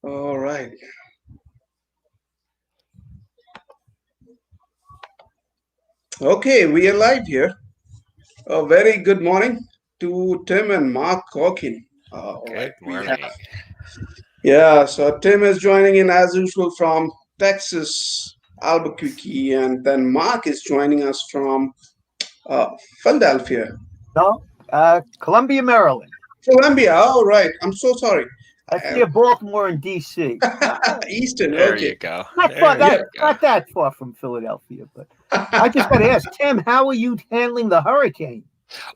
All right. Okay, we are live here. A very good morning to Tim and Mark Gorkin. All right, Good morning. yeah. So Tim is joining in as usual from Texas, Albuquerque, and then Mark is joining us from uh, Philadelphia, No, Columbia, Maryland. Columbia. All right. I'm so sorry. That's near Baltimore and D.C. Eastern. There Okay. you go. Not There far, you that, go. not that far from Philadelphia, but I just got to ask Tim, how are you handling the hurricane?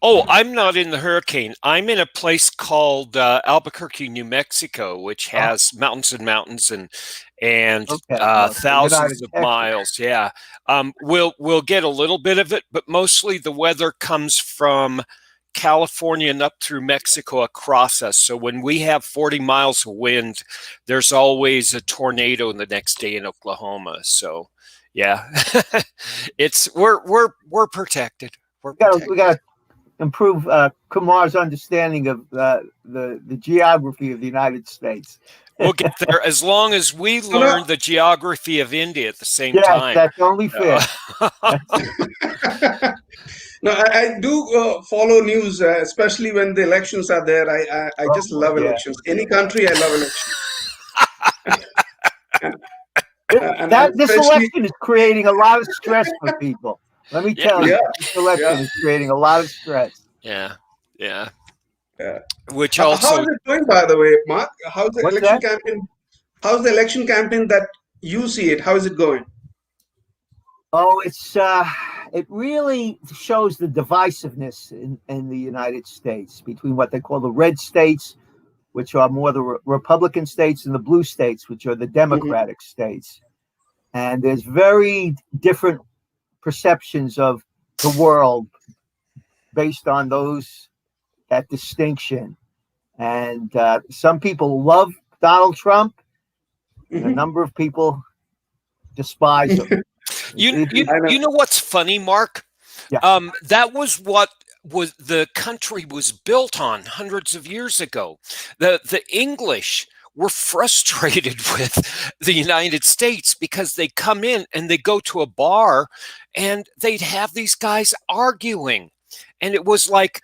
Oh, I'm not in the hurricane. I'm in a place called Albuquerque, New Mexico, which has mountains and mountains and Okay, well, so you're not in thousands of Texas. miles. Yeah, we'll get a little bit of it, but mostly the weather comes from California and up through Mexico across us. So when we have 40 miles of wind, there's always a tornado the next day in Oklahoma. So yeah, we're protected. We're protected. We got to improve Kumar's understanding of the geography of the United States. We'll get there as long as we learn the geography of India at the same time. That's only fair. No, I do follow news, especially when the elections are there. I just love elections. Any country, I love elections. This election is creating a lot of stress for people. Let me tell you, this election is creating a lot of stress. Yeah. Which also, how is it going, by the way, Mark? How's the election campaign? How's the election campaign that you see it? How is it going? Oh, it really shows the divisiveness in the United States between what they call the red states, which are more the Republican states, and the blue states, which are the Democratic states. And there's very different perceptions of the world based on that distinction. And some people love Donald Trump, and a number of people despise him. You know what's funny, Mark? Yeah. That was what the country was built on hundreds of years ago. The English were frustrated with the United States because they come in and they go to a bar and they'd have these guys arguing, and it was like,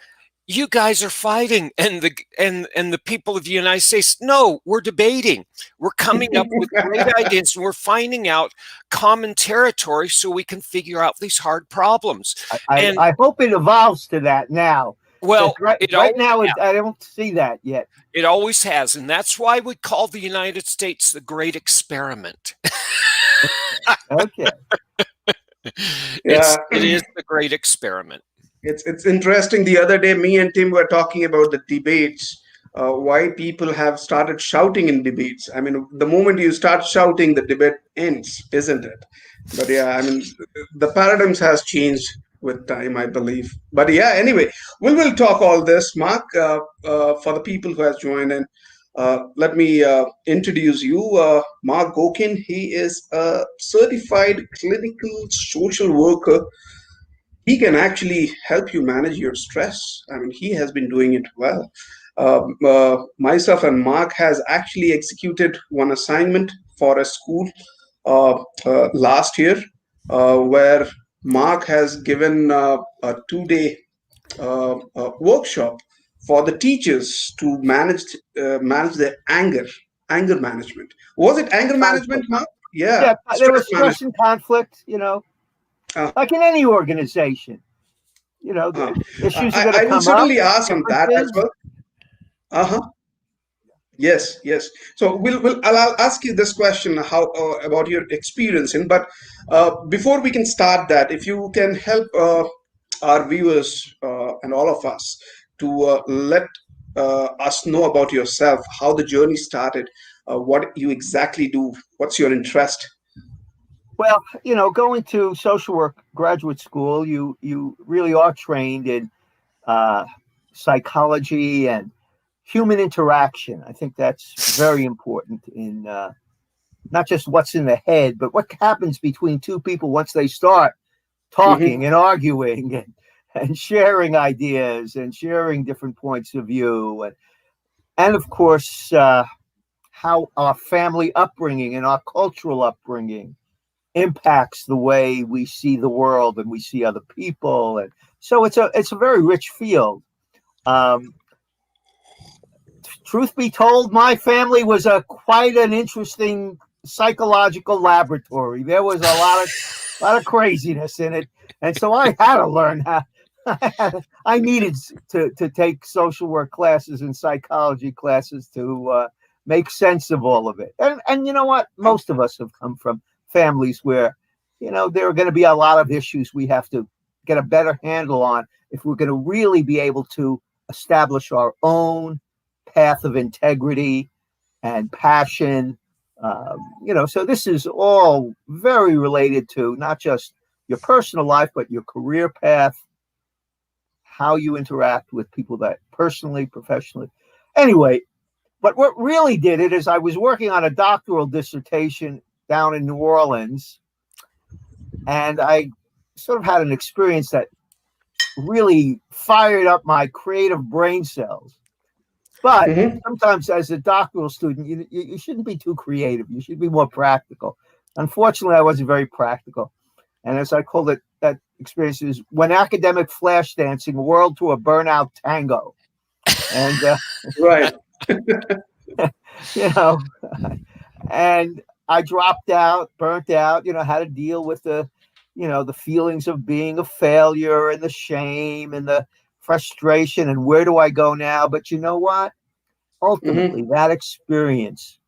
you guys are fighting, and the people of the United States, no, we're debating. We're coming up with great ideas, and we're finding out common territory so we can figure out these hard problems. I hope it evolves to that now. Well, right now, I don't see that yet. It always has, and that's why we call the United States the Great Experiment. Okay. It is the Great Experiment. It's interesting. The other day, me and Tim were talking about the debates, why people have started shouting in debates. I mean, the moment you start shouting, the debate ends, isn't it? But yeah, I mean, the paradigms has changed with time, I believe. But yeah, anyway, we will talk all this, Mark, for the people who has joined in. Let me introduce you, Mark Gorkin. He is a certified clinical social worker. He can actually help you manage your stress. I mean, he has been doing it well. Myself and Mark has actually executed one assignment for a school last year, where Mark has given a 2-day workshop for the teachers to manage their anger management. Was it anger management, Mark? Yeah, there was stress and conflict, like in any organization, the issues are going to come up. I will certainly ask on that as well. Yes. So I'll ask you this question: about your experience in. But before we can start that, if you can help our viewers and all of us to let us know about yourself, how the journey started, what you exactly do, what's your interest. Well, going to social work graduate school, you really are trained in psychology and human interaction. I think that's very important in not just what's in the head, but what happens between two people once they start talking and arguing and sharing ideas and sharing different points of view. And of course, how our family upbringing and our cultural upbringing impacts the way we see the world and we see other people. And so it's a very rich field. Truth be told, my family was quite an interesting psychological laboratory. There was a lot of craziness in it, and so I had to learn how. I needed to take social work classes and psychology classes to make sense of all of it. And you know what? Most of us have come from families where, you know, there are going to be a lot of issues we have to get a better handle on if we're going to really be able to establish our own path of integrity and passion. You know, so this is all very related to not just your personal life, but your career path, how you interact with people that personally, professionally. Anyway, but what really did it is I was working on a doctoral dissertation down in New Orleans, and I sort of had an experience that really fired up my creative brain cells. But sometimes as a doctoral student, you shouldn't be too creative. You should be more practical. Unfortunately, I wasn't very practical. And as I called it, that experience is when academic flash dancing whirled to a burnout tango. And Right. you know, and I dropped out, burnt out, you know, had to deal with the, you know, the feelings of being a failure and the shame and the frustration and where do I go now? But you know what? Ultimately, that experience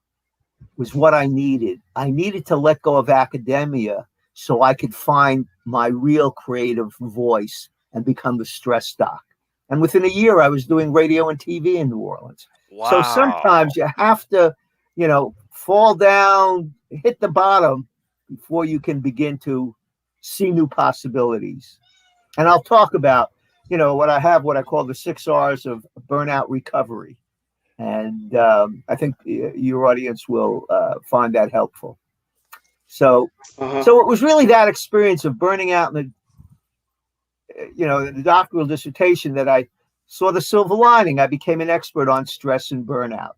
was what I needed. I needed to let go of academia so I could find my real creative voice and become the stress doc. And within a year, I was doing radio and TV in New Orleans. Wow. So sometimes you have to, you know, fall down, hit the bottom before you can begin to see new possibilities. And I'll talk about, you know, what I call the 6 R's of burnout recovery. And I think your audience will find that helpful. So it was really that experience of burning out in the doctoral dissertation that I saw the silver lining. I became an expert on stress and burnout.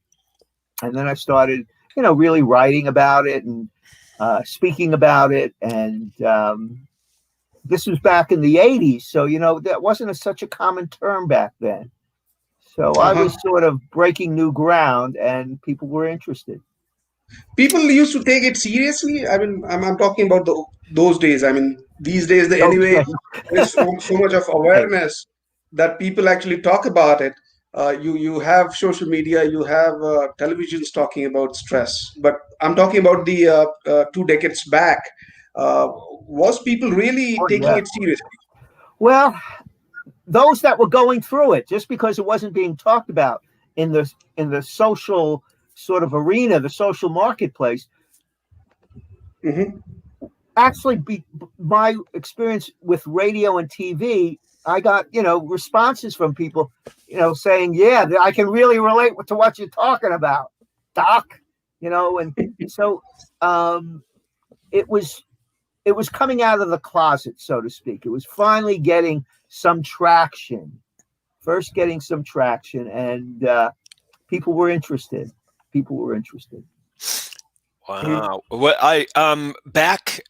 And then I started, you know, really writing about it and speaking about it. And this was back in the 80s. So, you know, that wasn't such a common term back then. So I was sort of breaking new ground and people were interested. People used to take it seriously. I mean, I'm talking about those days. I mean, these days, there's so much of awareness that people actually talk about it. You have social media, you have televisions talking about stress, but I'm talking about the 2 decades back. Was people really taking it seriously? Well, those that were going through it, just because it wasn't being talked about in the social sort of arena, the social marketplace. Actually, my experience with radio and TV, I got, you know, responses from people, you know, saying, yeah, I can really relate to what you're talking about, Doc, you know, and so it was coming out of the closet, so to speak. It was finally getting some traction, and people were interested. Wow. Well, I back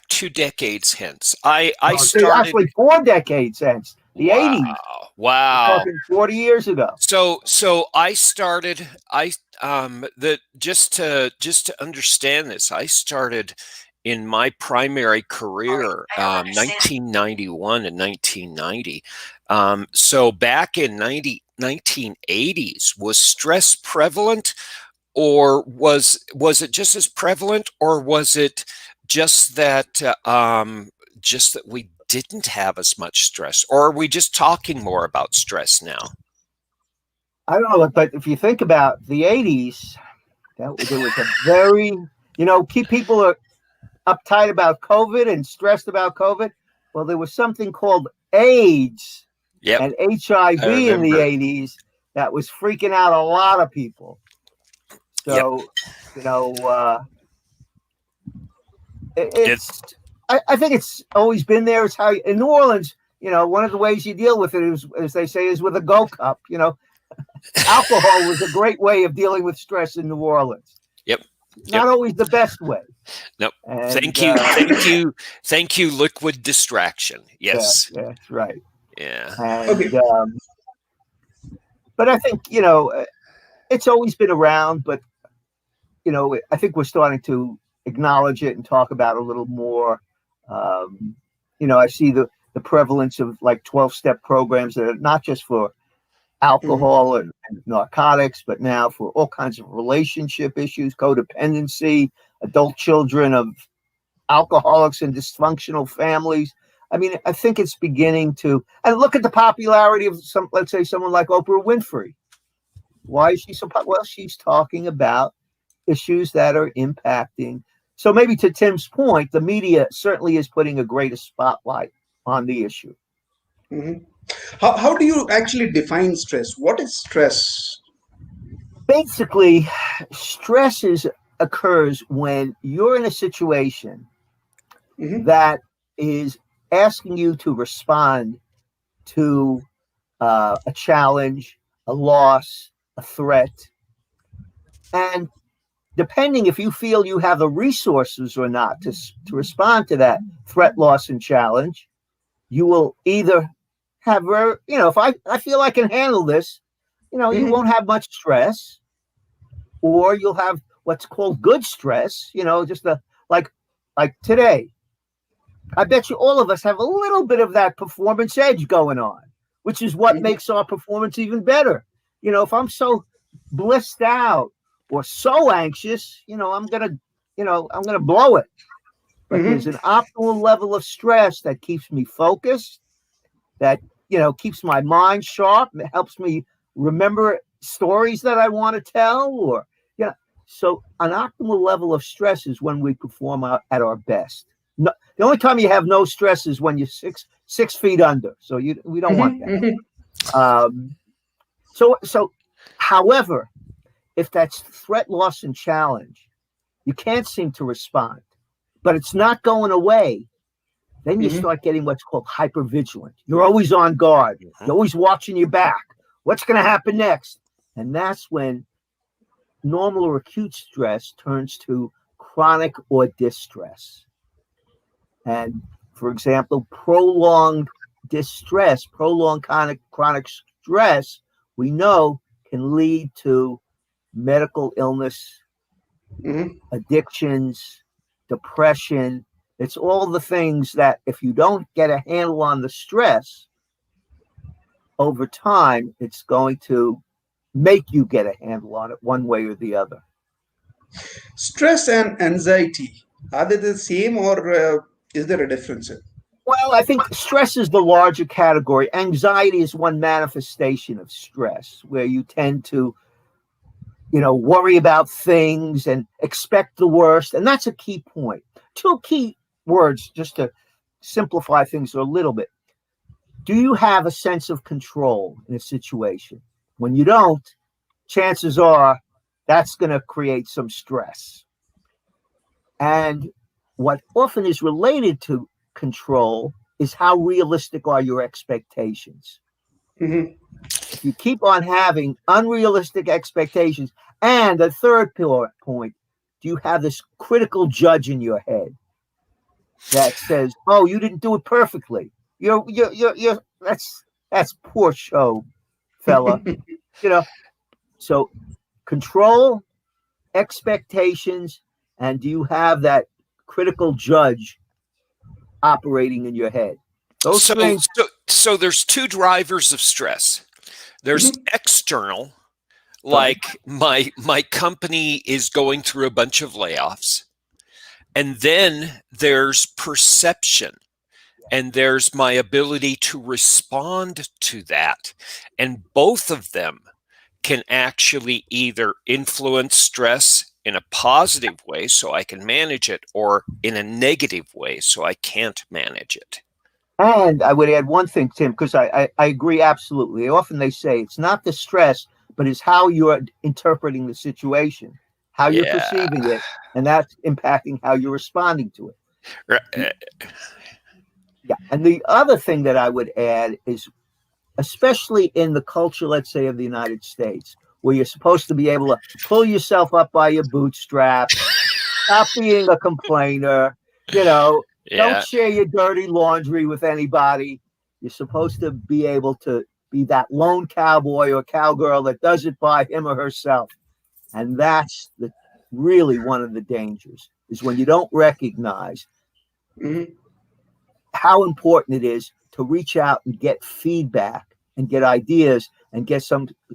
2 decades hence. I started actually 4 decades hence, the 80s. Wow. Talking 40 years ago. So I started just to understand this, I started in my primary career 1991 and 1990. So back in 1980s, was stress prevalent? Or was it just as prevalent, or was it just that we didn't have as much stress, or are we just talking more about stress now? I don't know, but if you think about the 80s, there was a very, you know, people are uptight about COVID and stressed about COVID. Well, there was something called AIDS and HIV in the 80s that was freaking out a lot of people. So, you know, I think it's always been there. It's how in New Orleans, you know, one of the ways you deal with it is, as they say, is with a go cup. You know, alcohol was a great way of dealing with stress in New Orleans. Yep. Not always the best way. Nope. And, Thank you, liquid distraction. Yes. Yeah, that's right. Yeah. And, Okay. but I think, it's always been around, but, I think we're starting to acknowledge it and talk about it a little more. I see the prevalence of like 12-step programs that are not just for alcohol and narcotics, but now for all kinds of relationship issues, codependency, adult children of alcoholics and dysfunctional families. I mean, I think it's beginning to, and look at the popularity of let's say someone like Oprah Winfrey. Why is she so popular? Well, she's talking about issues that are impacting. So maybe to Tim's point, the media certainly is putting a greater spotlight on the issue. Mm-hmm. How do you actually define stress? What is stress? Basically, stress occurs when you're in a situation that is asking you to respond to a challenge, a loss, a threat. And depending if you feel you have the resources or not to respond to that threat, loss, and challenge, you will either have, if I feel I can handle this, you won't have much stress, or you'll have what's called good stress, just like today. I bet you all of us have a little bit of that performance edge going on, which is what makes our performance even better. If I'm so blissed out or so anxious, I'm gonna blow it. But there's an optimal level of stress that keeps me focused, that keeps my mind sharp, it helps me remember stories that I want to tell, or so an optimal level of stress is when we perform at our best. No, the only time you have no stress is when you're 6 feet under. So we don't want that. So, however, if that's threat, loss, and challenge, you can't seem to respond, but it's not going away. Then you start getting what's called hypervigilant. You're always on guard. You're always watching your back. What's going to happen next? And that's when normal or acute stress turns to chronic or distress. And for example, prolonged distress, prolonged chronic stress, we know can lead to medical illness, addictions, depression. It's all the things that if you don't get a handle on the stress, over time, it's going to make you get a handle on it one way or the other. Stress and anxiety, are they the same, or is there a difference? Well, I think stress is the larger category. Anxiety is one manifestation of stress, where you tend to, worry about things and expect the worst. And that's a key point. 2 key words, just to simplify things a little bit. Do you have a sense of control in a situation? When you don't, chances are that's going to create some stress. And what often is related to control is how realistic are your expectations. If you keep on having unrealistic expectations, and the third point, do you have this critical judge in your head that says, "Oh, you didn't do it perfectly. You're that's poor show, fella." So control, expectations, and do you have that critical judge operating in your head? Those things. So there's 2 drivers of stress. There's external, like my company is going through a bunch of layoffs. And then there's perception, and there's my ability to respond to that. And both of them can actually either influence stress in a positive way so I can manage it, or in a negative way so I can't manage it. And I would add one thing, Tim, because I agree absolutely. Often they say it's not the stress, but it's how you're interpreting the situation, how you're perceiving it, and that's impacting how you're responding to it. Yeah. And the other thing that I would add is especially in the culture, let's say, of the United States, where you're supposed to be able to pull yourself up by your bootstraps, stop being a complainer, don't Yeah. share your dirty laundry with anybody. You're supposed to be able to be that lone cowboy or cowgirl that does it by him or herself. And that's really one of the dangers, is when you don't recognize how important it is to reach out and get feedback and get ideas and get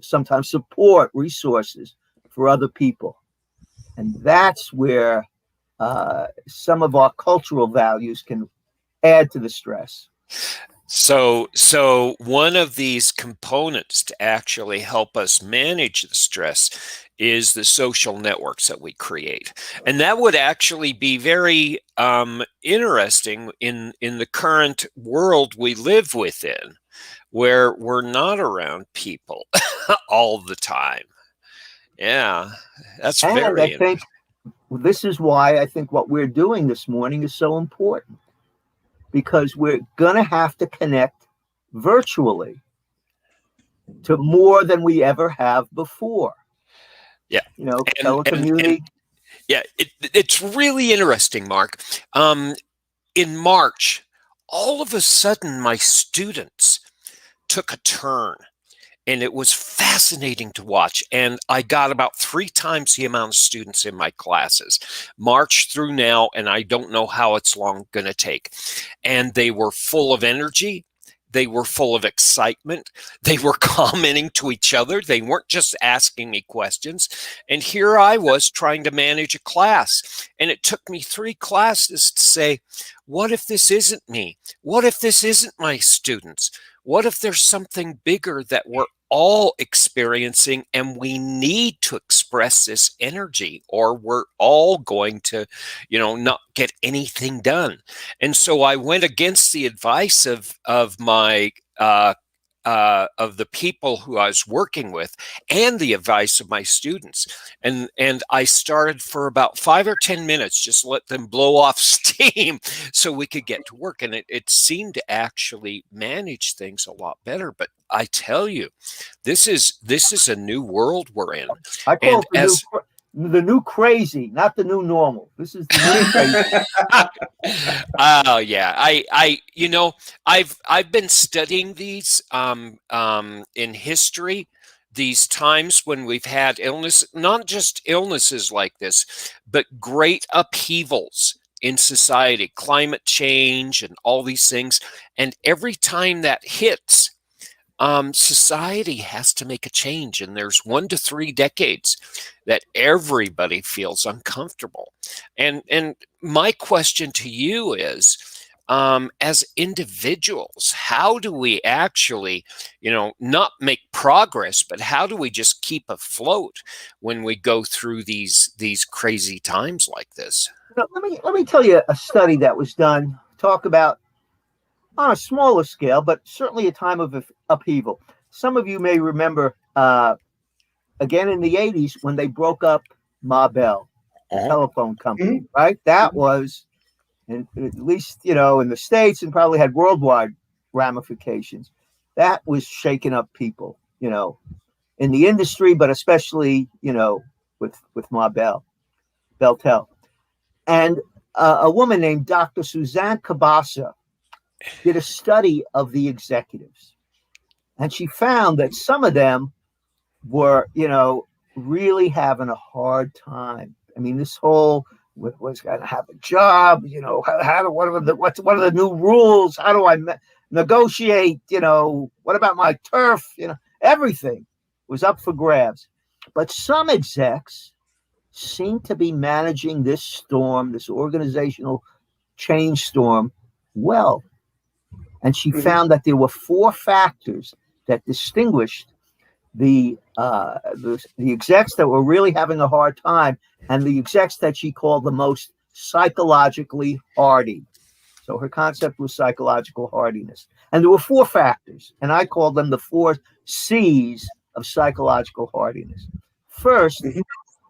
sometimes support, resources for other people. And that's where some of our cultural values can add to the stress. So one of these components to actually help us manage the stress is the social networks that we create. And that would actually be very interesting in the current world we live within, where we're not around people all the time. Yeah, that's and very I think this is why I think what we're doing this morning is so important, because we're going to have to connect virtually to more than we ever have before. Yeah. Telecommuting. Yeah, it's really interesting, Mark. In March, all of a sudden, my students took a turn, and it was fascinating to watch. And I got about 3 times the amount of students in my classes, March through now, and I don't know how it's long going to take. And they were full of energy. They were full of excitement. They were commenting to each other. They weren't just asking me questions. And here I was trying to manage a class. And it took me 3 classes to say, what if this isn't me? What if this isn't my students? What if there's something bigger that we're all experiencing and we need to express this energy, or we're all going to, not get anything done? And so I went against the advice of my of the people who I was working with and the advice of my students. And I started for about 5 or 10 minutes, just let them blow off steam so we could get to work. And it seemed to actually manage things a lot better. But I tell you, this is a new world we're in. I call it the new crazy, not the new normal. This is the new crazy. Oh yeah, I've been studying these in history, these times when we've had illness, not just illnesses like this, but great upheavals in society, climate change and all these things. And every time that hits, society has to make a change, and there's 1 to 3 decades that everybody feels uncomfortable. And my question to you is, as individuals, how do we actually, not make progress, but how do we just keep afloat when we go through these crazy times like this? Let me tell you a study that was done, talk about on a smaller scale, but certainly a time of upheaval. Some of you may remember, again in the 80s, when they broke up Ma Bell, the telephone company, right? That was, at least, in the States, and probably had worldwide ramifications. That was shaking up people, in the industry, but especially, with Ma Bell, Belltel. And a woman named Dr. Suzanne Cabasa did a study of the executives, and she found that some of them were, really having a hard time. I mean, this whole was going to have a job, what are the new rules? How do I negotiate? What about my turf? Everything was up for grabs. But some execs seem to be managing this storm, this organizational change storm, well. And she found that there were 4 factors that distinguished the execs that were really having a hard time and the execs that she called the most psychologically hardy. So her concept was psychological hardiness. And there were 4 factors, and I called them the 4 C's of psychological hardiness. First,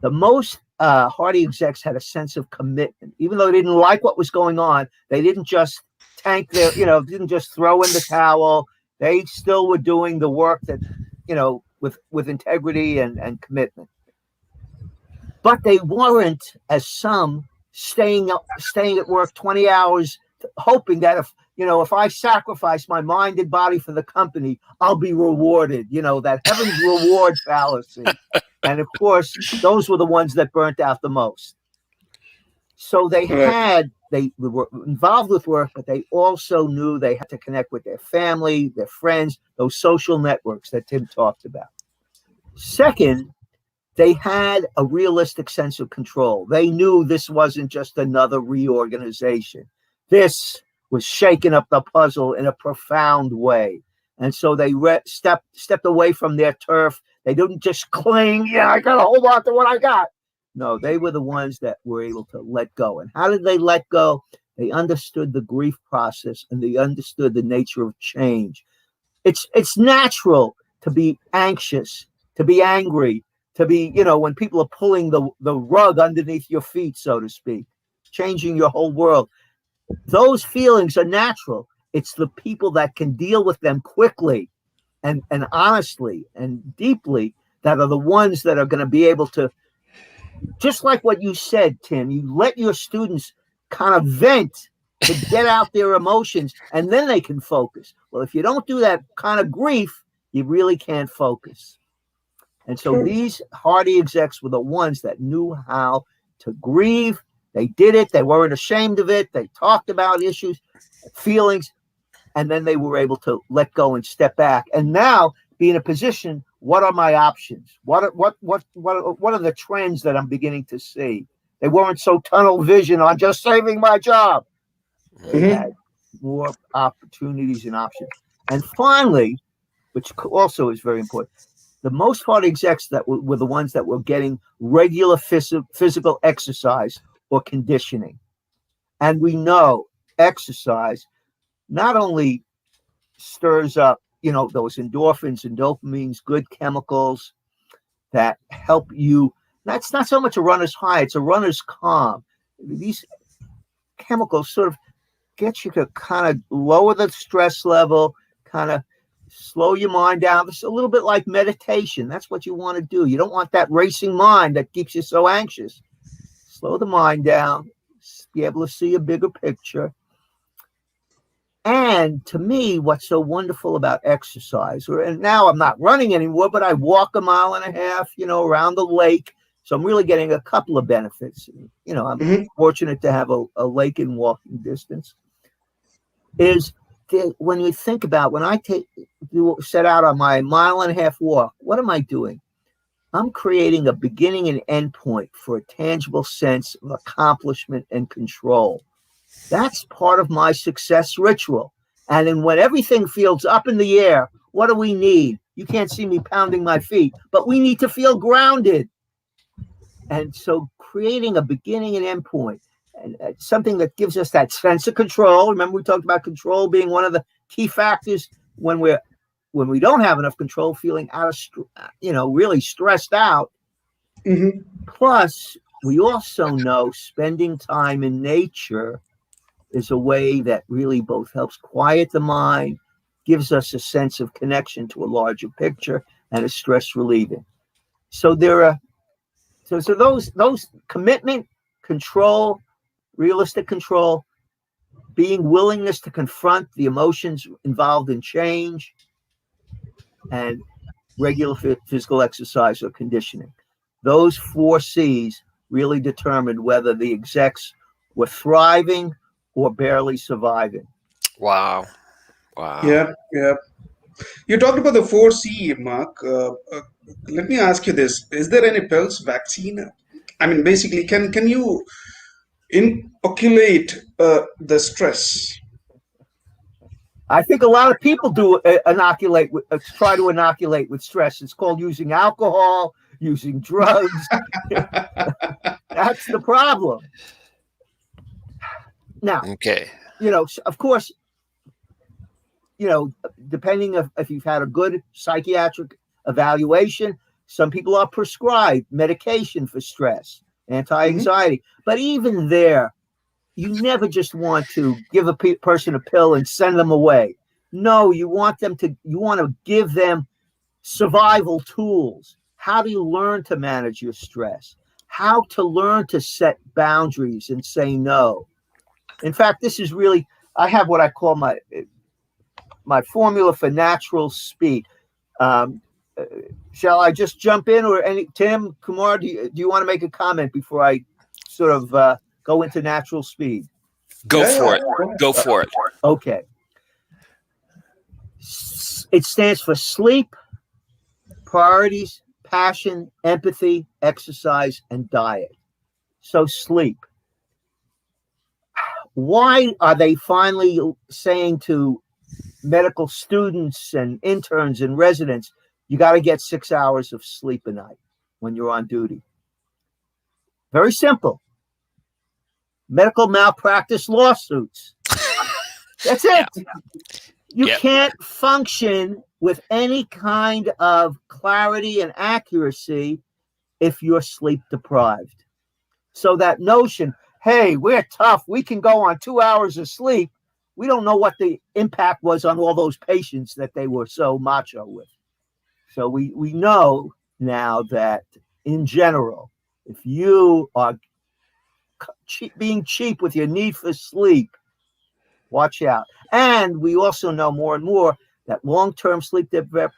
the most hardy execs had a sense of commitment. Even though they didn't like what was going on, they didn't just tank their, didn't just throw in the towel. They still were doing the work that, with integrity and commitment. But they weren't, as some, staying at work 20 hours, hoping that if I sacrifice my mind and body for the company, I'll be rewarded. That heaven's reward fallacy. And of course, those were the ones that burnt out the most. So they were involved with work, but they also knew they had to connect with their family, their friends, those social networks that Tim talked about. Second, they had a realistic sense of control. They knew this wasn't just another reorganization. This was shaking up the puzzle in a profound way. And so they stepped away from their turf. They didn't just cling, I got to hold on to what I got. No, they were the ones that were able to let go. And how did they let go? They understood the grief process, and they understood the nature of change. It's natural to be anxious, to be angry, to be, when people are pulling the rug underneath your feet, so to speak, changing your whole world. Those feelings are natural. It's the people that can deal with them quickly and honestly and deeply that are the ones that are going to be able to, just like what you said, Tim, you let your students kind of vent to get out their emotions, and then they can focus. Well, if you don't do that kind of grief, you really can't focus. And so these hardy execs were the ones that knew how to grieve. They did it. They weren't ashamed of it. They talked about issues, feelings, and then they were able to let go and step back. And now be in a position, what are my options? What are the trends that I'm beginning to see? They weren't so tunnel vision on just saving my job. They had more opportunities and options. And finally, which also is very important, the most hardy execs that were the ones that were getting regular physical exercise or conditioning. And we know exercise not only stirs up, those endorphins and dopamines, good chemicals that help you. That's not so much a runner's high, it's a runner's calm. These chemicals sort of get you to kind of lower the stress level, kind of slow your mind down. It's a little bit like meditation. That's what you want to do. You don't want that racing mind that keeps you so anxious. Slow the mind down, be able to see a bigger picture. And to me, what's so wonderful about exercise, and now I'm not running anymore, but I walk 1.5 miles, around the lake. So I'm really getting a couple of benefits. I'm fortunate to have a lake in walking distance. Is when you think about when I set out on my 1.5 mile walk, what am I doing? I'm creating a beginning and end point for a tangible sense of accomplishment and control. That's part of my success ritual. And then when everything feels up in the air, what do we need? You can't see me pounding my feet, but we need to feel grounded. And so creating a beginning and end point, and something that gives us that sense of control. Remember, we talked about control being one of the key factors when we don't have enough control, feeling really stressed out. Plus, we also know spending time in nature is a way that really both helps quiet the mind, gives us a sense of connection to a larger picture, and is stress relieving. So there are those commitment, control, realistic control, being willingness to confront the emotions involved in change, and regular physical exercise or conditioning. Those 4 C's really determined whether the execs were thriving or barely surviving. Wow. Yeah. You talked about the 4C, Mark. Let me ask you this. Is there any Pulse vaccine? I mean, basically, can you inoculate the stress? I think a lot of people do try to inoculate with stress. It's called using alcohol, using drugs. That's the problem. Now, of course, depending if you've had a good psychiatric evaluation, some people are prescribed medication for stress, anti-anxiety. But even there, you never just want to give a person a pill and send them away. No, you want to give them survival tools. How do you learn to manage your stress? How to learn to set boundaries and say no. In fact, this is really, I have what I call my formula for natural speed. Shall I just jump in, or Tim, Kumar, do you want to make a comment before I sort of go into natural speed? Go for it. Go for it. Okay. It stands for sleep, priorities, passion, empathy, exercise, and diet. So sleep. Why are they finally saying to medical students and interns and residents, you got to get 6 hours of sleep a night when you're on duty? Very simple. Medical malpractice lawsuits. That's it. You can't function with any kind of clarity and accuracy if you're sleep deprived. So that notion, hey, we're tough, we can go on 2 hours of sleep, we don't know what the impact was on all those patients that they were so macho with. So we know now that in general, if you are being cheap with your need for sleep, watch out. And we also know more and more that long-term sleep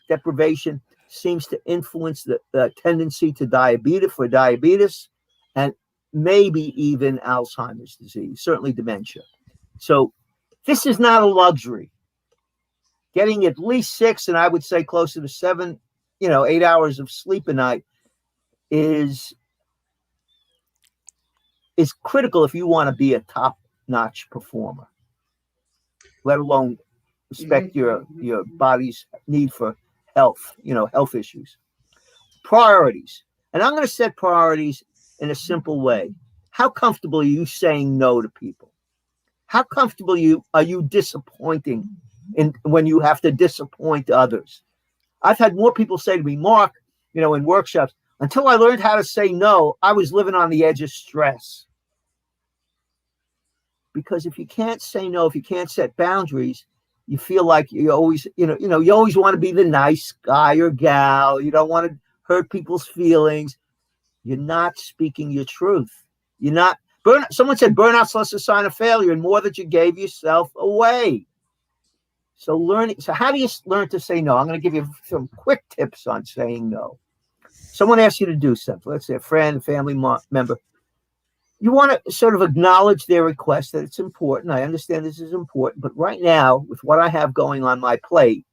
deprivation seems to influence the tendency to diabetes, and maybe even Alzheimer's disease, certainly dementia. So this is not a luxury. Getting at least 6, and I would say closer to 7, 8 hours of sleep a night is critical if you want to be a top-notch performer, let alone respect your body's need for health, health issues. Priorities. And I'm going to set priorities in a simple way. How comfortable are you saying no to people? How comfortable are you disappointing when you have to disappoint others? I've had more people say to me, Mark, in workshops, until I learned how to say no, I was living on the edge of stress. Because if you can't say no, if you can't set boundaries, you feel like you always want to be the nice guy or gal. You don't want to hurt people's feelings. You're not speaking your truth. You're not. Someone said burnout's less a sign of failure and more that you gave yourself away. So how do you learn to say no? I'm going to give you some quick tips on saying no. Someone asks you to do something. Let's say a friend, family member. You want to sort of acknowledge their request that it's important. I understand this is important, but right now, with what I have going on my plate,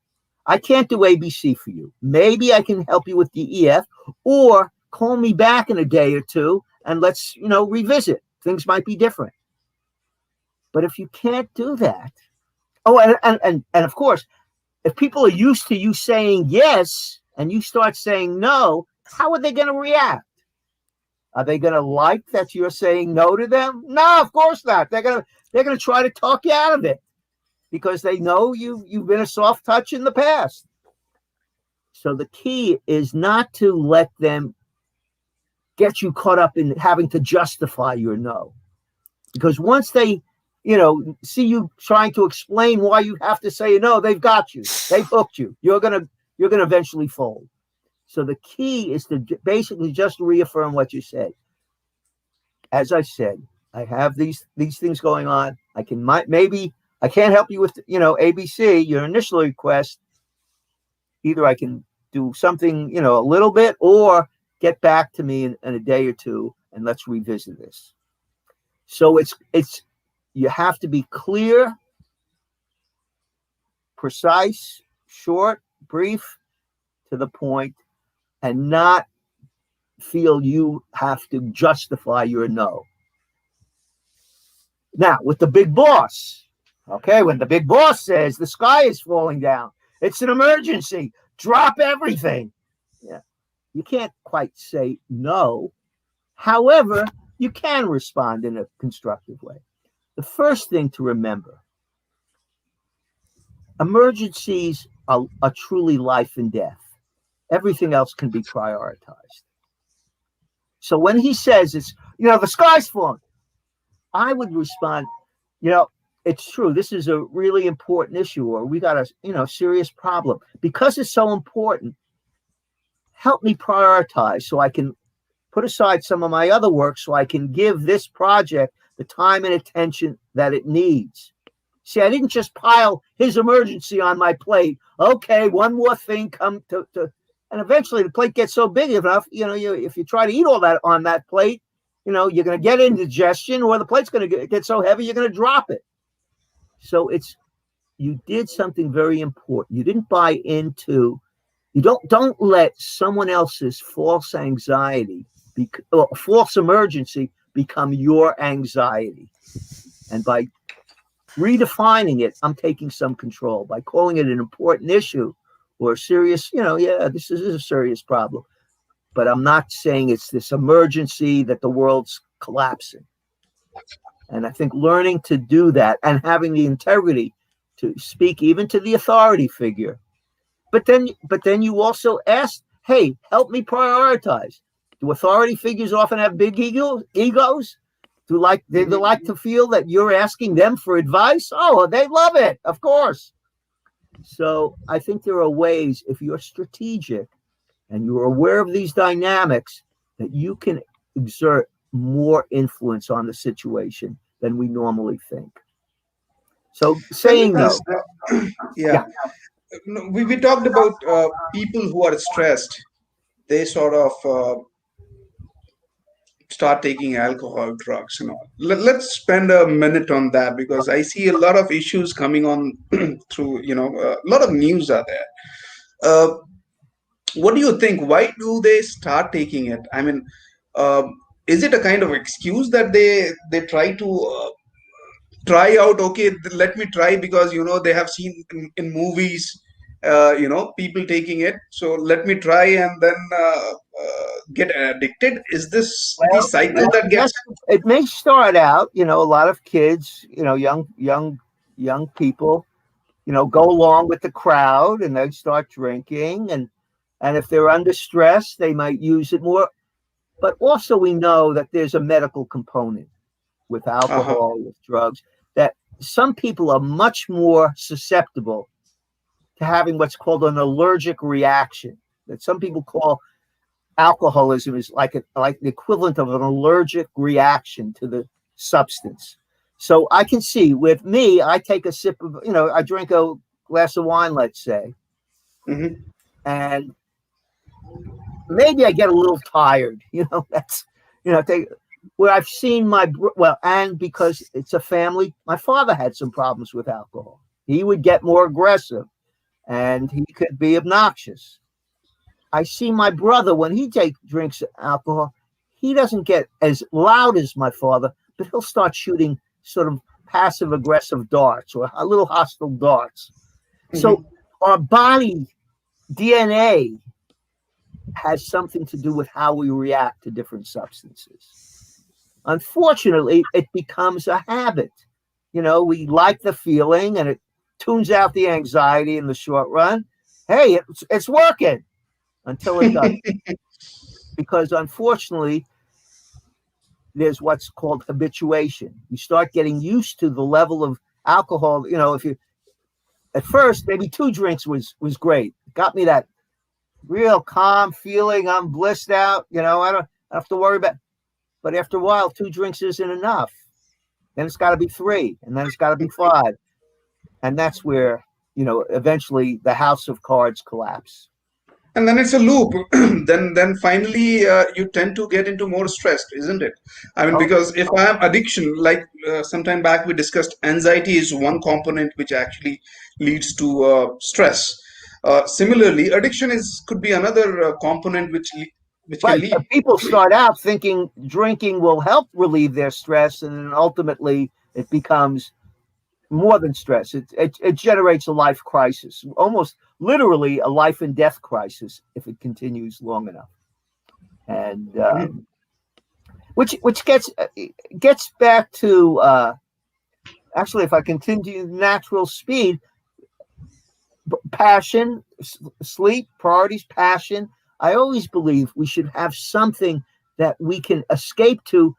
I can't do ABC for you. Maybe I can help you with DEF, or call me back in a day or two and let's, revisit. Things might be different. But if you can't do that, and of course, if people are used to you saying yes and you start saying no, how are they going to react? Are they going to like that you're saying no to them? No, of course not. They're going to try to talk you out of it because they know you've been a soft touch in the past. So the key is not to let them get you caught up in having to justify your no. Because once they, see you trying to explain why you have to say no, they've got you. They've hooked you. You're going to eventually fold. So the key is to basically just reaffirm what you said. As I said, I have these things going on. I can't help you with, ABC, your initial request. Either I can do something, a little bit, or get back to me in a day or two and let's revisit this. So you have to be clear, precise, short, brief, to the point, and not feel you have to justify your no. Now, with the big boss, when the big boss says the sky is falling down, it's an emergency, drop everything. Yeah, you can't quite say no. However, you can respond in a constructive way. The first thing to remember, emergencies are truly life and death. Everything else can be prioritized. So when he says the sky's falling, I would respond, it's true. This is a really important issue, or we got a serious problem. Because it's so important, help me prioritize so I can put aside some of my other work so I can give this project the time and attention that it needs. See, I didn't just pile his emergency on my plate. Okay, one more thing come to and eventually the plate gets so big enough, if you try to eat all that on that plate, you're going to get indigestion, or the plate's going to get so heavy you're going to drop it. So you did something very important. You didn't buy into, don't let someone else's false anxiety, or false emergency become your anxiety. And by redefining it, I'm taking some control. By calling it an important issue or a serious, this is a serious problem. But I'm not saying it's this emergency that the world's collapsing. And I think learning to do that and having the integrity to speak even to the authority figure. But then you also ask, hey, help me prioritize. Do authority figures often have big egos? They like to feel that you're asking them for advice? Oh, they love it, of course. So I think there are ways, if you're strategic and you're aware of these dynamics, that you can exert more influence on the situation than we normally think. So saying no. Yeah. We talked about people who are stressed. They sort of start taking alcohol, drugs, and all. Let's spend a minute on that, because I see a lot of issues coming on through, a lot of news are there. What do you think? Why do they start taking it? I mean, is it a kind of excuse that they try to try out? Okay, let me try, because they have seen in movies, people taking it, so let me try, and then get addicted. Is this the cycle that gets? It may start out, a lot of kids, young people, go along with the crowd and they start drinking, and if they're under stress, they might use it more. But also we know that there's a medical component with alcohol, with drugs, that some people are much more susceptible to having what's called an allergic reaction, that some people call alcoholism is like the equivalent of an allergic reaction to the substance. So I can see with me, I take a sip of, I drink a glass of wine, let's say, and maybe I get a little tired, that's, where I've seen and because it's a family, my father had some problems with alcohol. He would get more aggressive and he could be obnoxious. I see my brother, when he drinks alcohol, he doesn't get as loud as my father, but he'll start shooting sort of passive aggressive darts or a little hostile darts. So our body DNA has something to do with how we react to different substances. Unfortunately, it becomes a habit. We like the feeling and it tunes out the anxiety in the short run. Hey, it's working until it doesn't. Because unfortunately, there's what's called habituation. You start getting used to the level of alcohol. If you, at first, maybe 2 drinks was great. It got me that real calm feeling. I'm blissed out. I don't have to worry about. But after a while, 2 drinks isn't enough. Then it's got to be 3, and then it's got to be 5, and that's where eventually the house of cards collapse. And then it's a loop. then finally you tend to get into more stress, isn't it? I mean, because if I am addiction, like sometime back we discussed, anxiety is one component which actually leads to stress. Similarly, addiction could be another component which can lead. People start out thinking drinking will help relieve their stress, and then ultimately it becomes more than stress. It generates a life crisis, almost literally a life and death crisis if it continues long enough. And which gets back to actually, if I continue natural speed, passion, sleep, priorities, passion. I always believe we should have something that we can escape to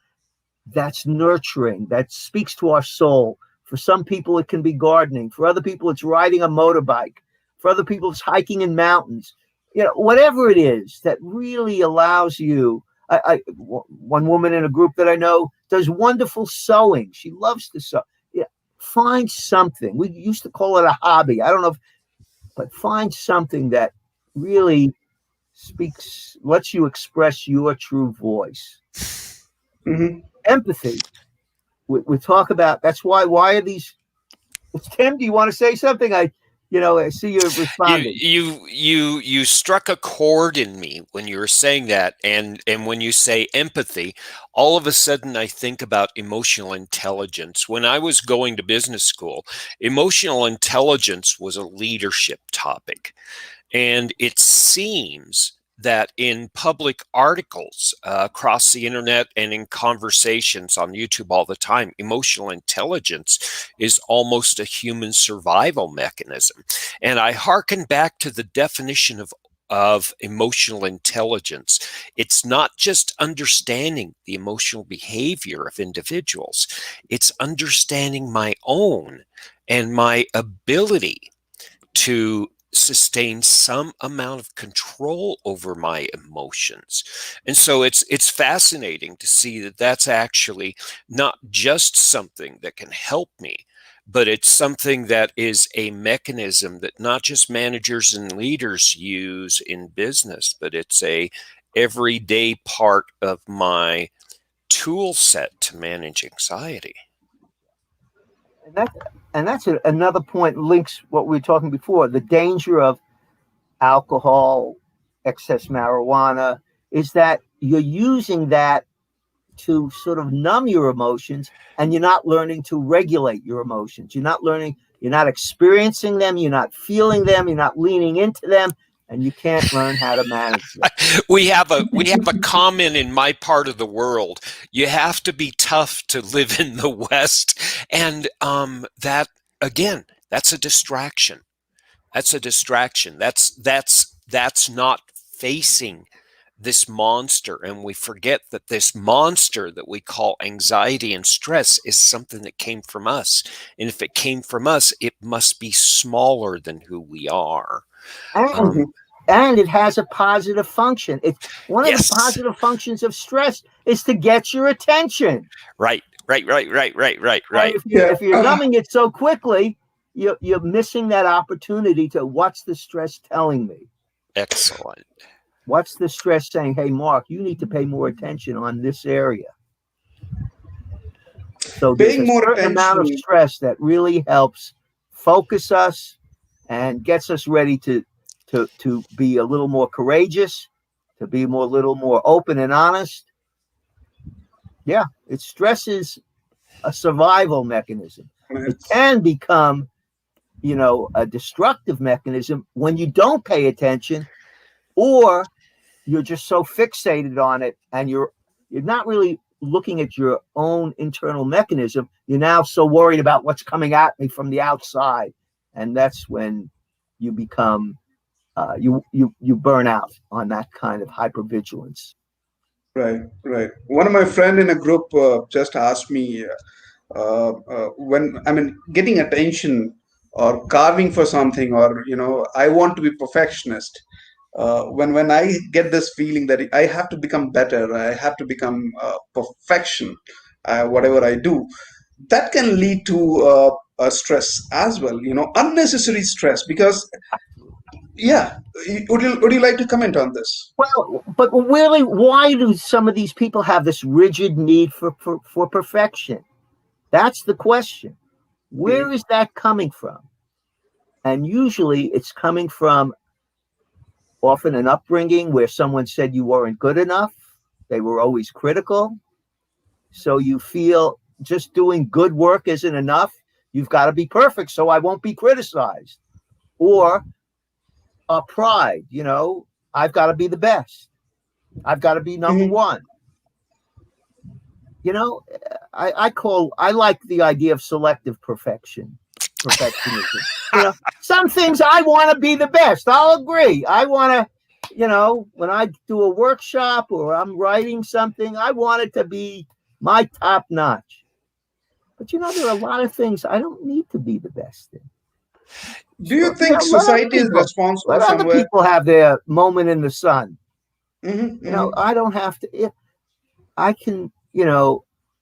that's nurturing, that speaks to our soul. For some people, it can be gardening. For other people, it's riding a motorbike. For other people, it's hiking in mountains. Whatever it is that really allows you. One woman in a group that I know does wonderful sewing. She loves to sew. Find something. We used to call it a hobby. I don't know, but find something that really lets you express your true voice. Mm-hmm. Empathy. We talk about, that's why are these, Tim, do you want to say something? I see you're responding. You struck a chord in me when you were saying that, and when you say empathy, all of a sudden I think about emotional intelligence. When I was going to business school, emotional intelligence was a leadership topic, and it seems that in public articles across the internet and in conversations on YouTube all the time, emotional intelligence is almost a human survival mechanism. And I hearken back to the definition of emotional intelligence. It's not just understanding the emotional behavior of individuals, it's understanding my own and my ability to sustain some amount of control over my emotions. And so it's fascinating to see that that's actually not just something that can help me, but it's something that is a mechanism that not just managers and leaders use in business, but it's a everyday part of my tool set to manage anxiety. And that's another point, links what we were talking before. The danger of alcohol, excess marijuana, is that you're using that to sort of numb your emotions, and you're not learning to regulate your emotions. You're not experiencing them, you're not feeling them, you're not leaning into them, and you can't learn how to manage them. We have a comment in my part of the world. You have to be tough to live in the West, and that again, that's a distraction. That's a distraction. That's not facing this monster, and we forget that this monster that we call anxiety and stress is something that came from us, and if it came from us, it must be smaller than who we are. And it has a positive function. It's one of Yes. the positive functions of stress is to get your attention. Right. If you're numbing it so quickly, you're missing that opportunity to, what's the stress telling me? Excellent. What's the stress saying? Hey, Mark, you need to pay more attention on this area. So there's a certain amount of stress that really helps focus us and gets us ready to be a little more courageous, to be a little more open and honest. Yeah, stress is a survival mechanism. It can become, a destructive mechanism when you don't pay attention, or you're just so fixated on it, and you're not really looking at your own internal mechanism. You're now so worried about what's coming at me from the outside, and that's when you become you burn out on that kind of hypervigilance. Right. One of my friend in a group just asked me when getting attention or carving for something, or I want to be perfectionist. When I get this feeling that I have to become better, I have to become perfection, whatever I do, that can lead to stress as well. Unnecessary stress. Because, yeah, would you like to comment on this? Well, but really, why do some of these people have this rigid need for perfection? That's the question. Where is that coming from? And usually it's coming from often an upbringing where someone said you weren't good enough. They were always critical. So you feel just doing good work isn't enough. You've got to be perfect so I won't be criticized. Or pride, I've got to be the best. I've got to be number one. I like the idea of selective perfectionism. Some things I want to be the best. I'll agree. I want to, when I do a workshop or I'm writing something, I want it to be my top notch. But there are a lot of things I don't need to be the best in. Do you think let society is responsible let other somewhere? people have their moment in the sun. Mm-hmm. I don't have to. I can,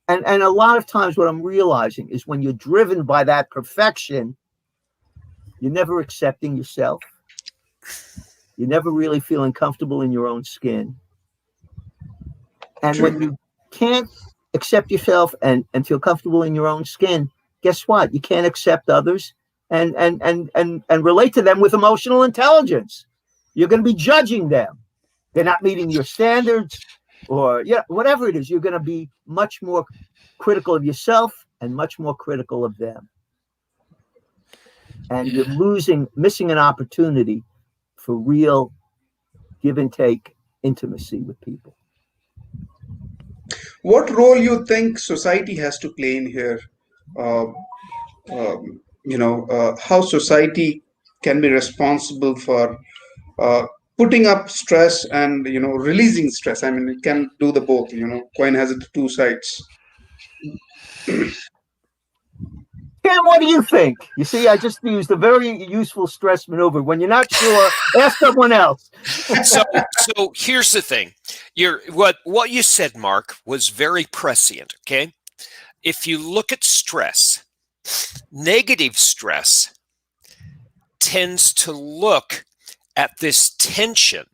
and a lot of times what I'm realizing is when you're driven by that perfection, you're never accepting yourself. You're never really feeling comfortable in your own skin. And when you can't accept yourself and feel comfortable in your own skin, guess what? You can't accept others and relate to them with emotional intelligence. You're going to be judging them. They're not meeting your standards, or whatever it is. You're going to be much more critical of yourself and much more critical of them. And you're missing an opportunity for real give and take intimacy with people. What role you think society has to play in here? Uh, how society can be responsible for uh, putting up stress and releasing stress. I mean, it can do the both. Coin has its two sides. Cam, what do you think? You see, I just used a very useful stress maneuver. When you're not sure, ask someone else. So here's the thing. What you said, Mark, was very prescient, okay? If you look at stress, negative stress tends to look at this tension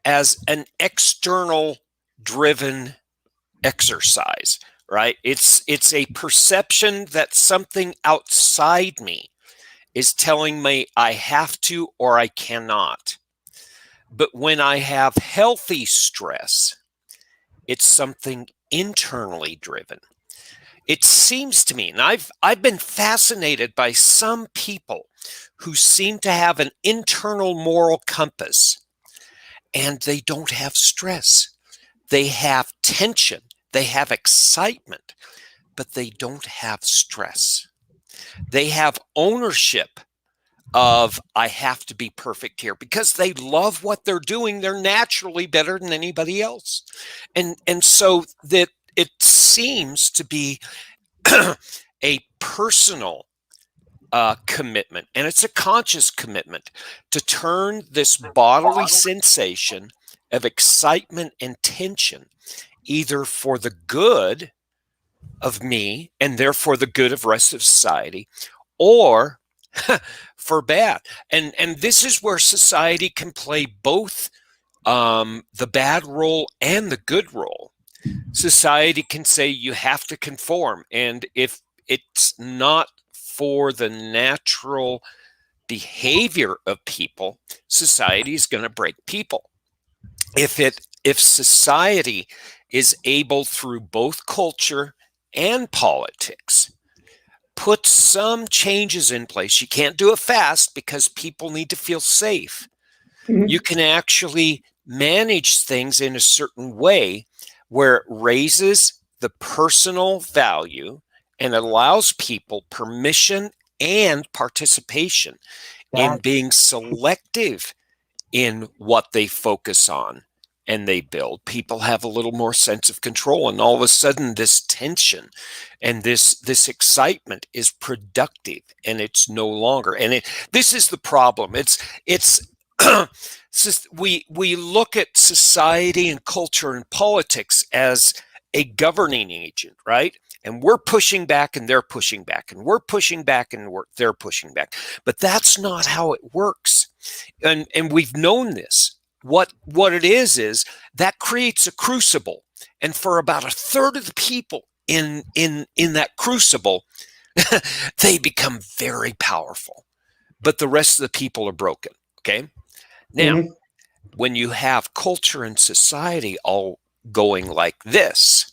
as an external driven exercise, right? It's a perception that something outside me is telling me I have to or I cannot. But when I have healthy stress, it's something internally driven. It seems to me, and I've been fascinated by some people who seem to have an internal moral compass, and they don't have stress. They have tension, they have excitement, but they don't have stress. They have ownership of I have to be perfect here because they love what they're doing. They're naturally better than anybody else. And so that it seems to be a personal commitment, and it's a conscious commitment to turn this bodily sensation of excitement and tension either for the good of me and therefore the good of the rest of society, or for bad. And this is where society can play both the bad role and the good role. Society can say you have to conform, and if it's not for the natural behavior of people, society is going to break people. If society is able, through both culture and politics, put some changes in place, you can't do it fast because people need to feel safe. Mm-hmm. You can actually manage things in a certain way where it raises the personal value and allows people permission and participation in being selective in what they focus on and they build. People have a little more sense of control, and all of a sudden this tension and this excitement is productive, and it's no longer. And this is the problem. It's we look at society and culture and politics as a governing agent, right? And we're pushing back and they're pushing back, and we're pushing back and they're pushing back. But that's not how it works. And we've known this. What it is that creates a crucible. And for about a third of the people in that crucible, they become very powerful. But the rest of the people are broken. Okay. Now, when you have culture and society all going like this,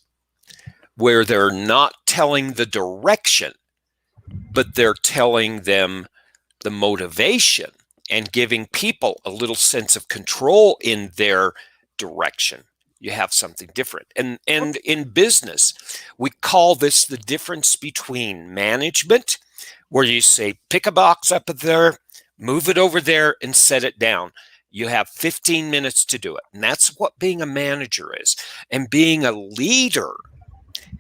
where they're not telling the direction, but they're telling them the motivation and giving people a little sense of control in their direction, you have something different. And in business, we call this the difference between management, where you say, pick a box up there, move it over there, and set it down. You have 15 minutes to do it. And that's what being a manager is. And being a leader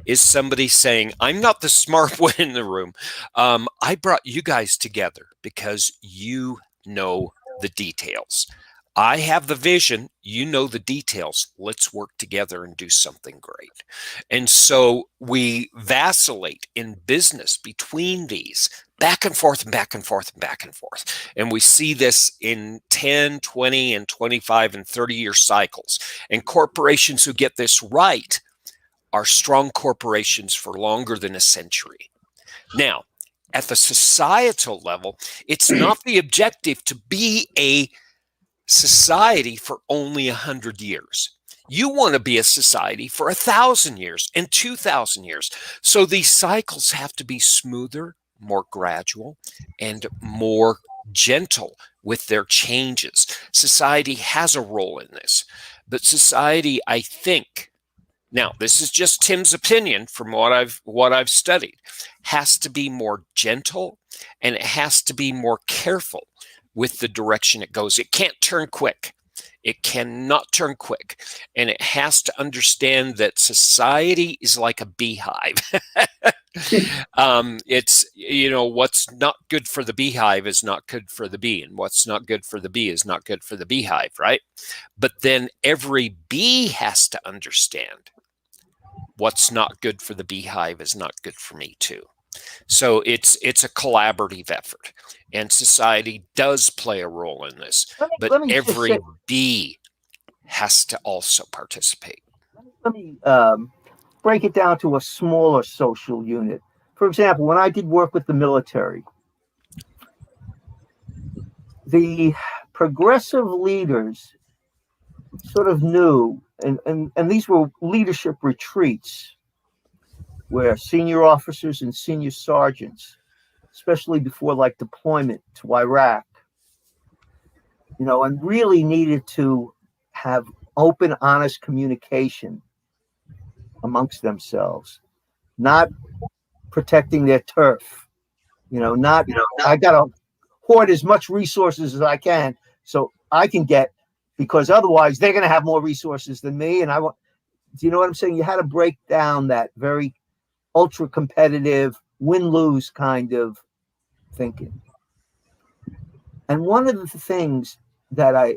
is somebody saying, I'm not the smart one in the room. I brought you guys together because you know the details. I have the vision, you know the details. Let's work together and do something great. And so we vacillate in business between these, back and forth and back and forth and back and forth. And we see this in 10, 20, and 25 and 30-year cycles. And corporations who get this right are strong corporations for longer than a century. Now, at the societal level, it's not the objective to be a society for only 100 years. You want to be a society for 1,000 years and 2,000 years. So these cycles have to be smoother, more gradual, and more gentle with their changes. Society has a role in this, but society, I think, now this is just Tim's opinion from what I've studied, has to be more gentle, and it has to be more careful with the direction it goes. It can't turn quick. It cannot turn quick. And it has to understand that society is like a beehive. It's, what's not good for the beehive is not good for the bee. And what's not good for the bee is not good for the beehive, right? But then every bee has to understand what's not good for the beehive is not good for me too. So it's a collaborative effort, and society does play a role in this, but every bee has to also participate. Let me break it down to a smaller social unit. For example, when I did work with the military, the progressive leaders sort of knew, and these were leadership retreats where senior officers and senior sergeants, especially before like deployment to Iraq, and really needed to have open, honest communication amongst themselves, not protecting their turf, I got to hoard as much resources as I can so I can get, because otherwise they're going to have more resources than me. And I want, do you know what I'm saying? You had to break down that very ultra competitive, win-lose kind of thinking. And one of the things that I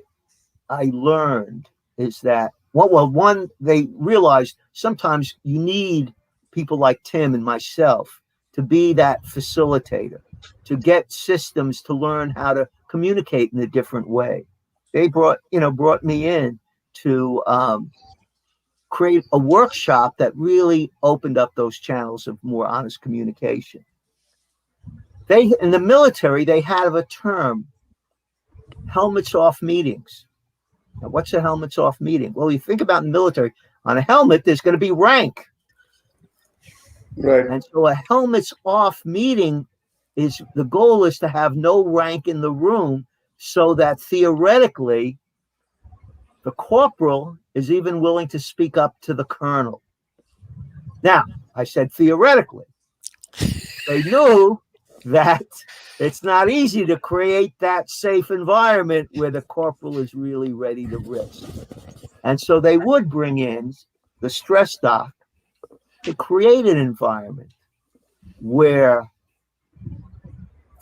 learned is that, one, they realized sometimes you need people like Tim and myself to be that facilitator, to get systems to learn how to communicate in a different way. They brought me in to create a workshop that really opened up those channels of more honest communication. In the military, they have a term, helmets off meetings. Now, what's a helmets off meeting? Well, you think about in the military, on a helmet, there's going to be rank. Right. And so a helmets off meeting the goal is to have no rank in the room, so that theoretically the corporal is even willing to speak up to the colonel. Now, I said theoretically. They knew that it's not easy to create that safe environment where the corporal is really ready to risk. And so they would bring in the stress doc to create an environment where,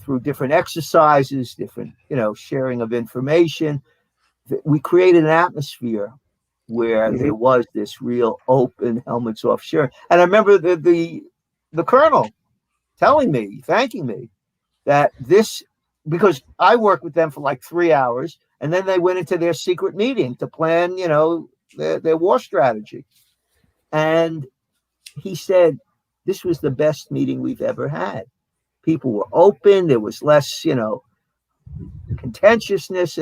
through different exercises, different, sharing of information, we created an atmosphere where there was this real open helmets off sharing. And I remember the colonel telling me, thanking me, that this, because I worked with them for like 3 hours, and then they went into their secret meeting to plan, their war strategy. And he said, this was the best meeting we've ever had. People were open. There was less, contentiousness.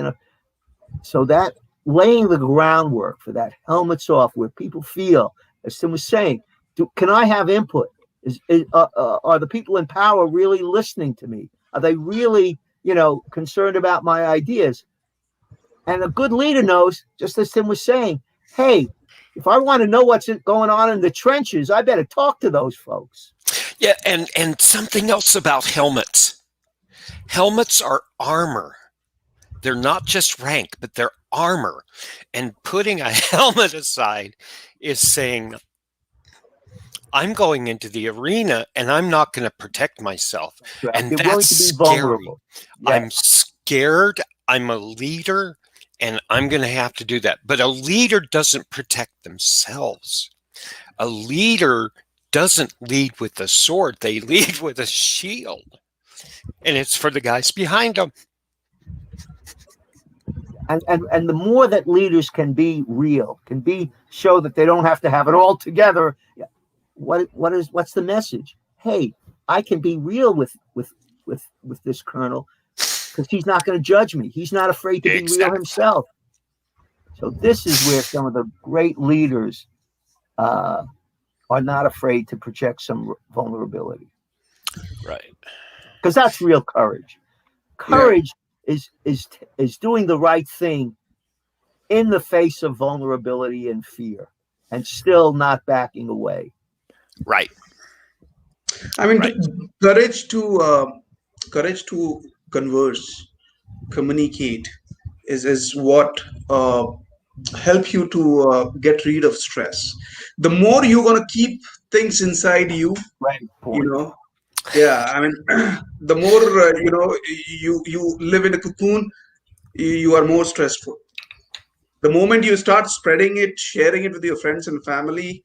So that laying the groundwork for that helmets off, where people feel, as Tim was saying, can I have input? Are the people in power really listening to me? Are they really, concerned about my ideas? And a good leader knows, just as Tim was saying, hey, if I want to know what's going on in the trenches, I better talk to those folks. Yeah, and something else about helmets. Helmets are armor. They're not just rank, but they're armor. And putting a helmet aside is saying, I'm going into the arena and I'm not going to protect myself. Right. And You're willing that's to be scary. vulnerable. Yeah. I'm scared. I'm a leader and I'm going to have to do that. But a leader doesn't protect themselves. A leader doesn't lead with a sword. They lead with a shield. And it's for the guys behind them. And the more that leaders can be real, show that they don't have to have it all together. What's the message? Hey, I can be real with this colonel because he's not going to judge me. He's not afraid to be real himself. So this is where some of the great leaders are not afraid to project some vulnerability. Right. Because that's real courage. Courage is doing the right thing in the face of vulnerability and fear and still not backing away. Right. I mean, courage to converse, communicate is what help you to get rid of stress. The more you're going to keep things inside you, Right. you know, yeah, I mean, the more, you live in a cocoon, you are more stressful. The moment you start spreading it, sharing it with your friends and family,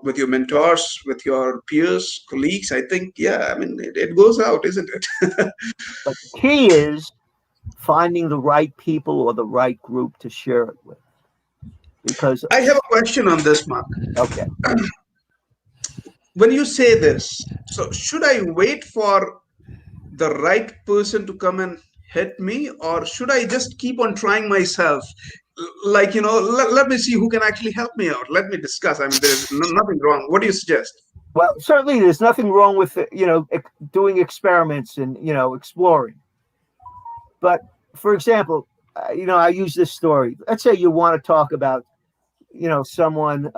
with your mentors, with your peers, colleagues, I think, I mean, it goes out, isn't it? But the key is finding the right people or the right group to share it with. Because I have a question on this, Mark. Okay. When you say this, so should I wait for the right person to come and hit me, or should I just keep on trying myself? Like, let me see who can actually help me out. Let me discuss. I mean, there's nothing wrong. What do you suggest? Well, certainly there's nothing wrong with, doing experiments and, exploring. But for example, I use this story. Let's say you want to talk about, someone,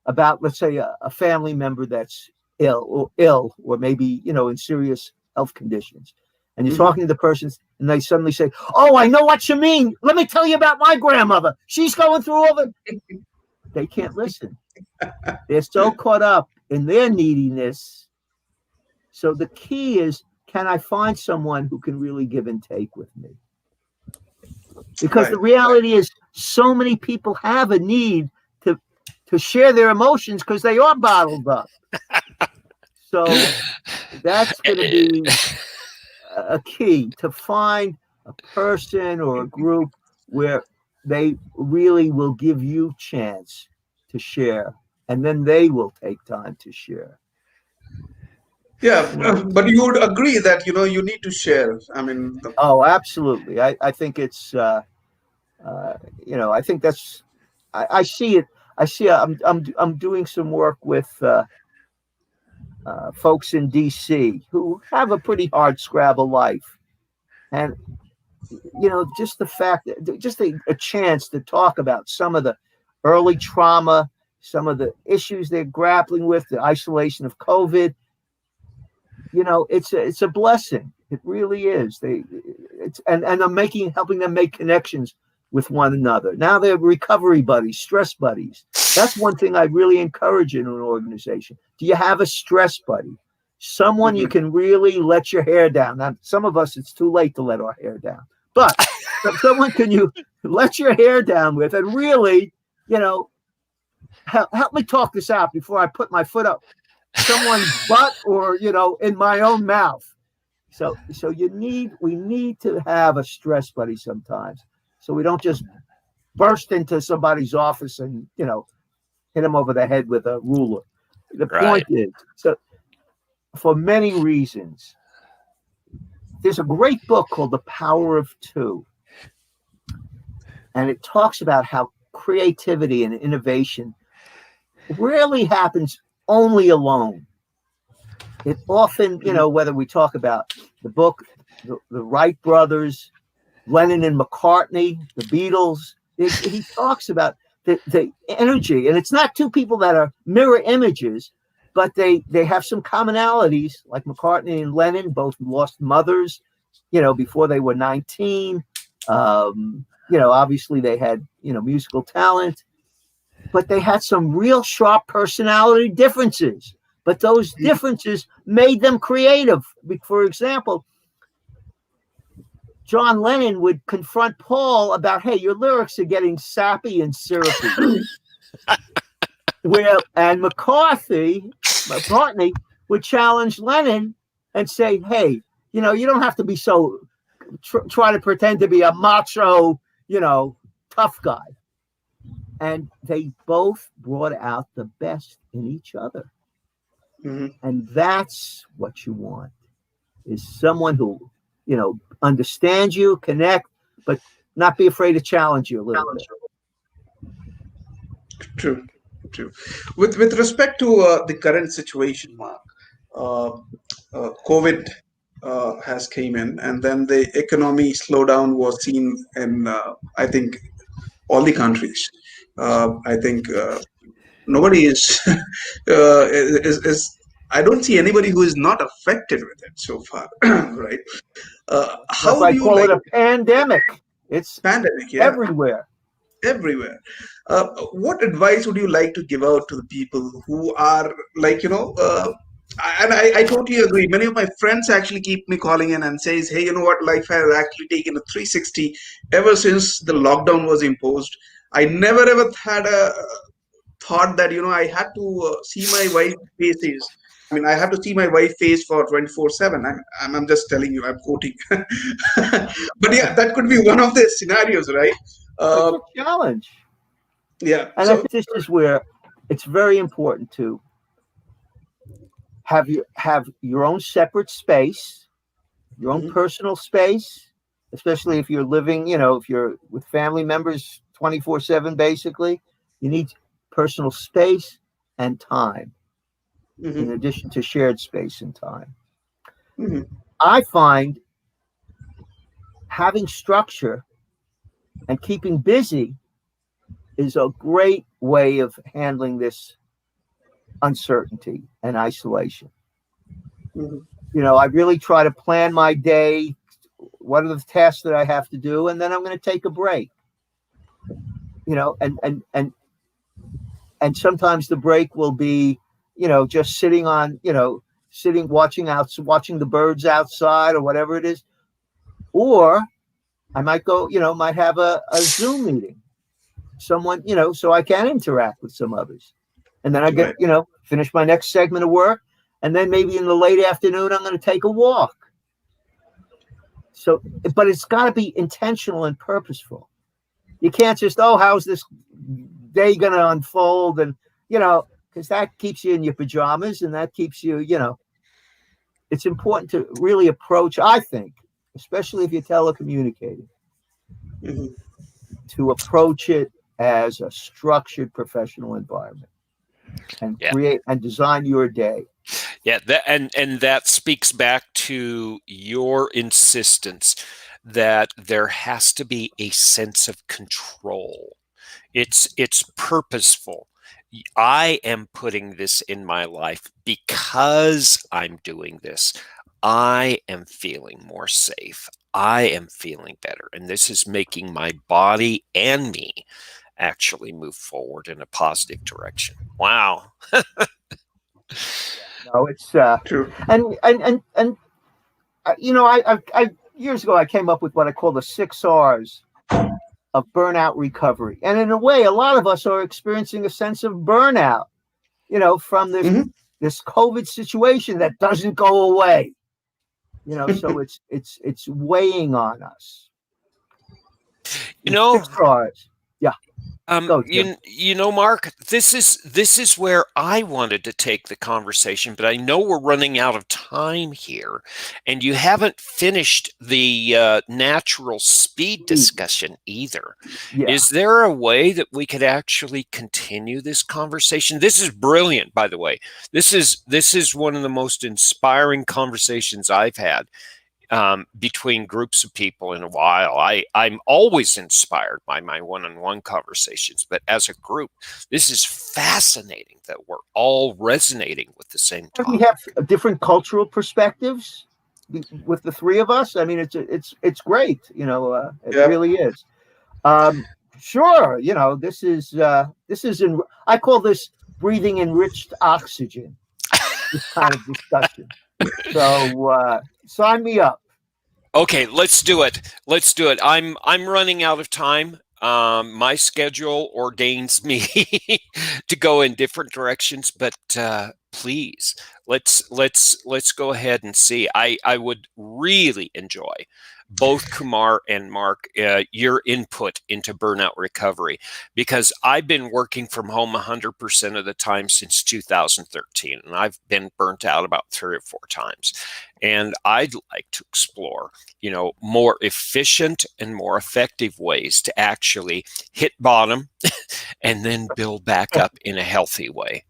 about, let's say, a family member that's ill, or maybe, in serious health conditions. And you're talking to the person and they suddenly say, "Oh, I know what you mean. Let me tell you about my grandmother. She's going through all the..." They can't listen. They're so caught up in their neediness. So the key is, can I find someone who can really give and take with me? Because the reality is so many people have a need to share their emotions because they are bottled up. So that's going to be a key, to find a person or a group where they really will give you chance to share, and then they will take time to share. Yeah, but you would agree that, you need to share. I mean, Oh, absolutely. I think it's, I think that's, I see it. I'm doing some work with folks in DC who have a pretty hard scrabble life, and just the fact that just a chance to talk about some of the early trauma, some of the issues they're grappling with, the isolation of COVID. It's a blessing. It really is. And I'm helping them make connections with one another. Now they're recovery buddies, stress buddies. That's one thing I really encourage in an organization. Do you have a stress buddy? Someone you can really let your hair down. Now, some of us, it's too late to let our hair down. But someone can you let your hair down with and really, help me talk this out before I put my foot up someone's butt or, in my own mouth. So we need to have a stress buddy sometimes, so we don't just burst into somebody's office and, hit them over the head with a ruler. The point is, so for many reasons, there's a great book called The Power of Two. And it talks about how creativity and innovation rarely happens only alone. It often, whether we talk about the book, the Wright Brothers, Lennon and McCartney, the Beatles, he talks about the energy. And it's not two people that are mirror images, but they have some commonalities, like McCartney and Lennon both lost mothers, before they were 19. Obviously they had, musical talent. but they had some real sharp personality differences. But those differences made them creative. For example, John Lennon would confront Paul about, hey, your lyrics are getting sappy and syrupy. And McCartney would challenge Lennon and say, hey, you don't have to be so, try to pretend to be a macho, tough guy. And they both brought out the best in each other. Mm-hmm. And that's what you want, is someone who, understands you, connect, but not be afraid to challenge you a little bit. True. With respect to the current situation, Mark, COVID has came in, and then the economy slowdown was seen in, I think, all the countries. I think nobody is, is. I don't see anybody who is not affected with it so far, right? How That's why I do you call like it a pandemic. It's pandemic? Yeah, everywhere. everywhere. What advice would you like to give out to the people who are like, and I totally agree. Many of my friends actually keep me calling in and says, hey, you know what, life has actually taken a 360 ever since the lockdown was imposed. I never ever had a thought that, I had to see my wife's faces. I mean, I have to see my wife face for 24/7. I'm just telling you, I'm quoting. But yeah, that could be one of the scenarios, right? It's a challenge. Yeah. And I think this is where it's very important to have your own separate space, your own personal space, especially if you're living, if you're with family members 24/7, basically, you need personal space and time in addition to shared space and time. I find having structure and keeping busy is a great way of handling this uncertainty and isolation. I really try to plan my day. What are the tasks that I have to do? And then I'm going to take a break. And sometimes the break will be, just sitting watching the birds outside or whatever it is. Or I might go, might have a Zoom meeting, someone, so I can interact with some others. And then I get, finish my next segment of work. And then maybe in the late afternoon, I'm going to take a walk. So, but it's got to be intentional and purposeful. You can't just, how's this day going to unfold? And, because that keeps you in your pajamas and that keeps you, it's important to really approach, I think, especially if you're telecommunicating, to approach it as a structured professional environment and create and design your day. Yeah, and that speaks back to your insistence that there has to be a sense of control. It's purposeful. I am putting this in my life because I'm doing this. I am feeling more safe. I am feeling better. And this is making my body and me actually move forward in a positive direction. Wow. No, it's True. And I years ago I came up with what I call the 6 R's of burnout recovery. And in a way, a lot of us are experiencing a sense of burnout, from this COVID situation that doesn't go away. So it's weighing on us. 6 R's. Yeah. Mark, this is where I wanted to take the conversation, but I know we're running out of time here, and you haven't finished the natural speed discussion either. Yeah. Is there a way that we could actually continue this conversation? This is brilliant, by the way. This is one of the most inspiring conversations I've had between groups of people in a while. I'm always inspired by my one-on-one conversations, but as a group, this is fascinating that we're all resonating with the same topic. We have different cultural perspectives with the three of us. I mean, it's great. It really is. Sure. You know, this is I call this breathing enriched oxygen, this kind of discussion. So sign me up. Okay, let's do it. Let's do it. I'm running out of time. My schedule ordains me to go in different directions, but please let's go ahead and see. I would really enjoy both Kumar and Mark your input into burnout recovery, because I've been working from home 100% of the time since 2013, and I've been burnt out about 3 or 4 times. And I'd like to explore, more efficient and more effective ways to actually hit bottom and then build back up in a healthy way.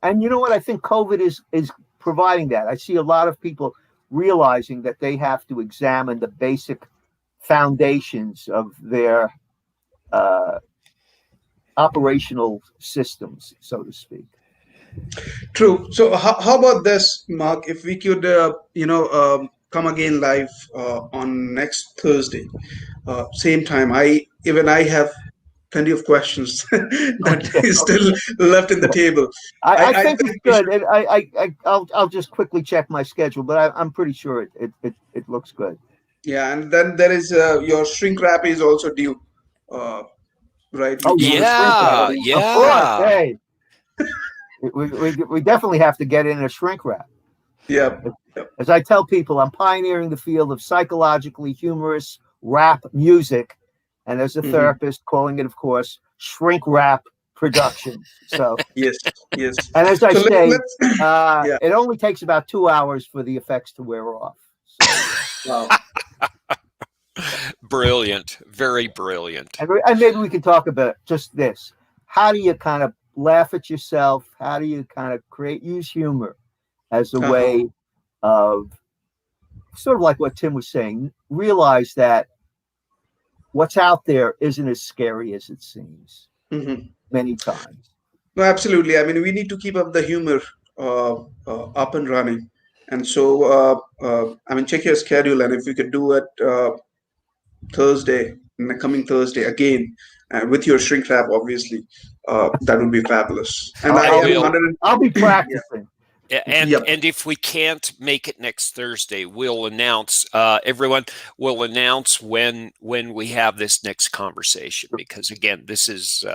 And you know what? I think COVID is providing that. I see a lot of people realizing that they have to examine the basic foundations of their operational systems, so to speak. True. So how about this, Mark? If we could, come again live on next Thursday, same time. I have plenty of questions that is still left in the table. I think it's good. And I'll just quickly check my schedule, but I'm pretty sure it looks good. Yeah, and then there is your shrink wrap is also due, right? Oh yeah, yeah. Of course. Hey, we definitely have to get in a shrink wrap. Yeah. As I tell people, I'm pioneering the field of psychologically humorous rap music, and as a therapist, calling it, of course, shrink wrap production. So yes. And as I say, it only takes about 2 hours for the effects to wear off. So, wow. Brilliant, very brilliant. And maybe we can talk about just this. How do you kind of laugh at yourself? How do you kind of use humor as a way of, sort of like what Tim was saying, realize that what's out there isn't as scary as it seems many times. No, absolutely. I mean, we need to keep up the humor up and running. And so, check your schedule. And if you could do it Thursday, coming Thursday again, with your shrink wrap, obviously, that would be fabulous. And I'll be practicing. And if we can't make it next Thursday, we'll announce. Everyone will announce when we have this next conversation, because again, this is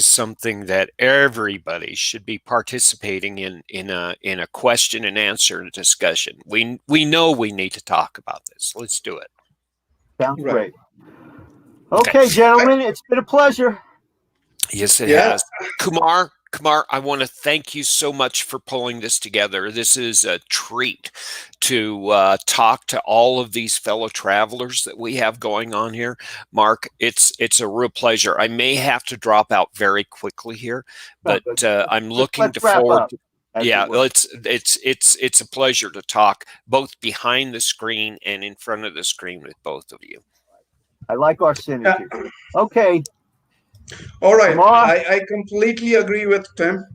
something that everybody should be participating in a question and answer discussion. We know we need to talk about this. Let's do it. Sounds great. Okay, gentlemen, it's been a pleasure. Yes, it has. Kumar, I want to thank you so much for pulling this together. This is a treat to talk to all of these fellow travelers that we have going on here. Mark, it's a real pleasure. I may have to drop out very quickly here, but I'm looking forward to. Yeah, it's a pleasure to talk both behind the screen and in front of the screen with both of you. I like our synergy. Okay. All right. I completely agree with Tim.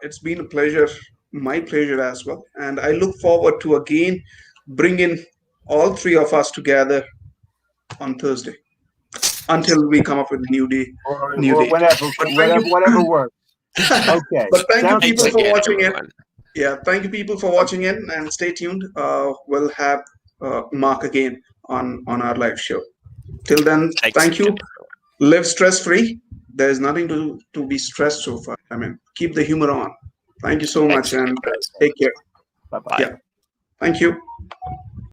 It's been a pleasure, my pleasure as well. And I look forward to again bringing all 3 of us together on Thursday until we come up with a new day. Or whatever works. Okay. But thank you people for watching in. Yeah, thank you people for watching in, and stay tuned. We'll have Mark again on our live show. Till then, thank you. Live stress-free. There's nothing to be stressed so far. I mean, keep the humor on. Thank you so much, and take care. Bye-bye. Yeah. Thank you.